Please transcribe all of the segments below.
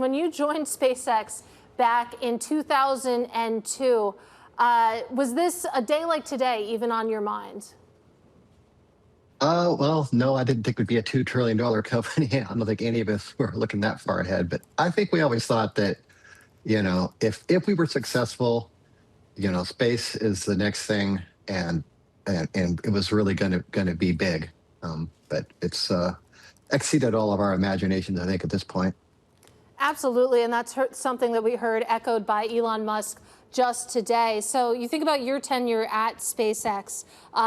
when you joined SpaceX back in 2002, was this a day like today even on your mind? Well, no, I didn't think it would be a $2 trillion company. I don't think any of us were looking that far ahead. But I think we always thought that, if we were successful, space is the next thing, and it was really gonna be big. But it's exceeded all of our imaginations, I think, at this point. Absolutely, and that's something that we heard echoed by Elon Musk just today. So you think about your tenure at SpaceX,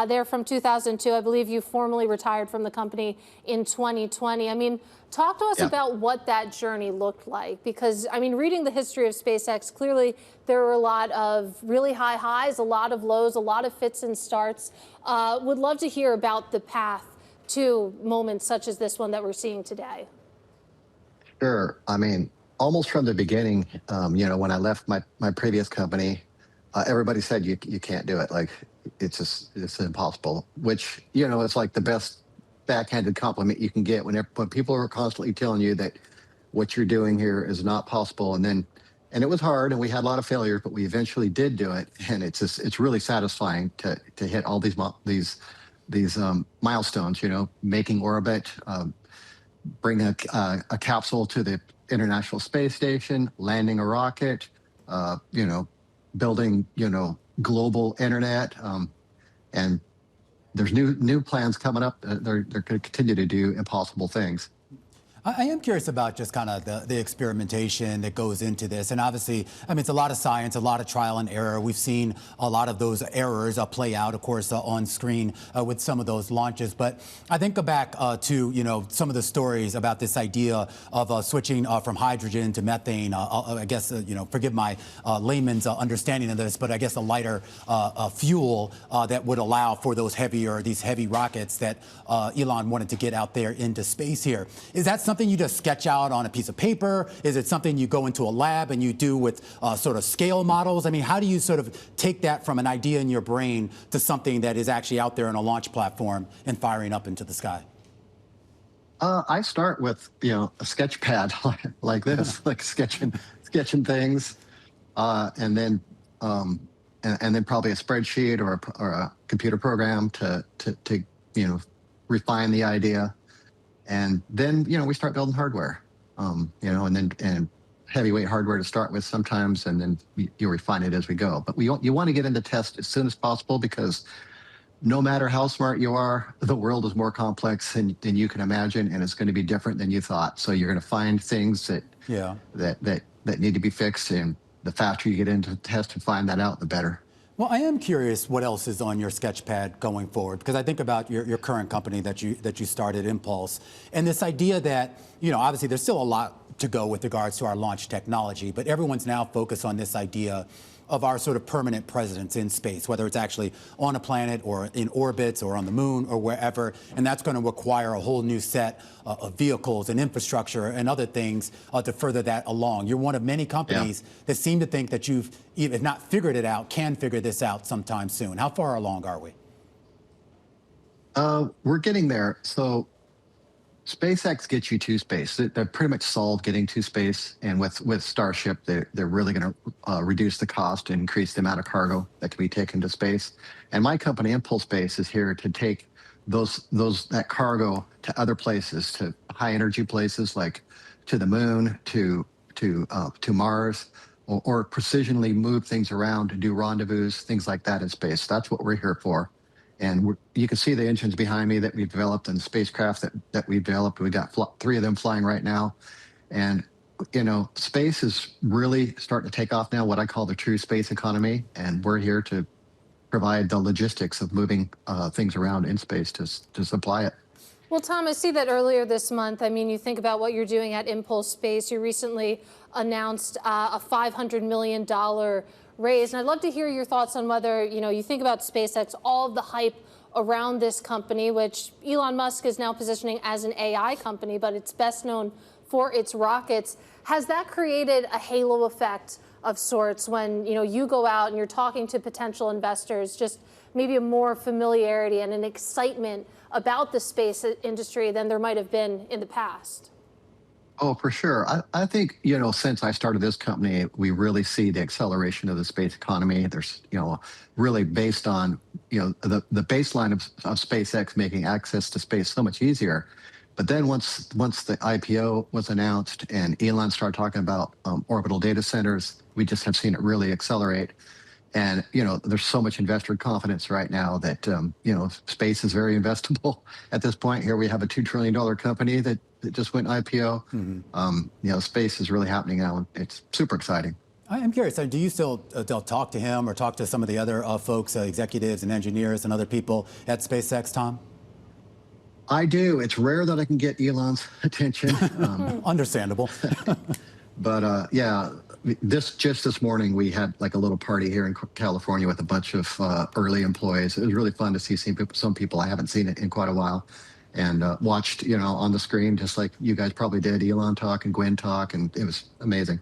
there from 2002. I believe you formally retired from the company in 2020. I mean, talk to us about what that journey looked like, because, I mean, reading the history of SpaceX, clearly there were a lot of really high highs, a lot of lows, a lot of fits and starts. Would love to hear about the path to moments such as this one that we're seeing today. Sure. I mean, almost from the beginning, when I left my previous company, everybody said you can't do it. Like, it's impossible. Which, it's like the best backhanded compliment you can get when people are constantly telling you that what you're doing here is not possible. And it was hard, and we had a lot of failures, but we eventually did do it. And it's really satisfying to hit all these milestones. Making orbit. Bring a capsule to the International Space Station, landing a rocket, building, global internet, and there's new plans coming up. They're going to continue to do impossible things. I am curious about just kind of the experimentation that goes into this. And obviously, I mean, it's a lot of science, a lot of trial and error. We've seen a lot of those errors play out, of course, on screen with some of those launches. But I think back to, some of the stories about this idea of switching from hydrogen to methane. I guess, forgive my layman's understanding of this, but I guess a lighter fuel that would allow for these heavy rockets that Elon wanted to get out there into space here. Is that something you just sketch out on a piece of paper? Is it something you go into a lab and you do with sort of scale models? I mean, how do you sort of take that from an idea in your brain to something that is actually out there on a launch platform and firing up into the sky? I start with, a sketch pad like this, like sketching things, and then probably a spreadsheet or a computer program to refine the idea. And then, we start building hardware, and heavyweight hardware to start with sometimes, and then you refine it as we go. But you want to get into test as soon as possible, because no matter how smart you are, the world is more complex than you can imagine, and it's going to be different than you thought. So you're going to find things that need to be fixed, and the faster you get into test and find that out, the better. Well, I am curious what else is on your sketch pad going forward, because I think about your current company that you started, Impulse, and this idea that, obviously there's still a lot to go with regards to our launch technology, but everyone's now focused on this idea of our sort of permanent presence in space, whether it's actually on a planet or in orbits or on the moon or wherever. And that's going to require a whole new set of vehicles and infrastructure and other things to further that along. You're one of many companies that seem to think that you've, if not figured it out, can figure this out sometime soon. How far along are we? We're getting there. So SpaceX gets you to space. They're pretty much solved getting to space, and with Starship, they're really going to reduce the cost and increase the amount of cargo that can be taken to space. And my company, Impulse Space, is here to take that cargo to other places, to high energy places like to the moon, to Mars, or precisionally move things around to do rendezvous, things like that in space. That's what we're here for. And you can see the engines behind me that we've developed, and the spacecraft that we've developed. We've got 3 of them flying right now. And, space is really starting to take off now, what I call the true space economy. And we're here to provide the logistics of moving things around in space to supply it. Well, Tom, I see that earlier this month, I mean, you think about what you're doing at Impulse Space. You recently announced a $500 million raise. And I'd love to hear your thoughts on whether, you think about SpaceX, all of the hype around this company, which Elon Musk is now positioning as an AI company, but it's best known for its rockets. Has that created a halo effect of sorts when, you go out and you're talking to potential investors, just maybe a more familiarity and an excitement about the space industry than there might have been in the past? Oh, for sure. I think, since I started this company, we really see the acceleration of the space economy. There's, really based on, the baseline of SpaceX making access to space so much easier. But then once the IPO was announced and Elon started talking about orbital data centers, we just have seen it really accelerate. And there's so much investor confidence right now that space is very investable at this point. Here we have a $2 trillion company that just went IPO. Space is really happening now. It's super exciting. I'm curious, do you still talk to him or talk to some of the other folks, executives and engineers and other people at SpaceX, Tom? I do. It's rare that I can get Elon's attention. Understandable. But yeah, this morning we had like a little party here in California with a bunch of early employees. It was really fun to see some people I haven't seen in quite a while, and watched on the screen just like you guys probably did, Elon talk and Gwen talk, and it was amazing.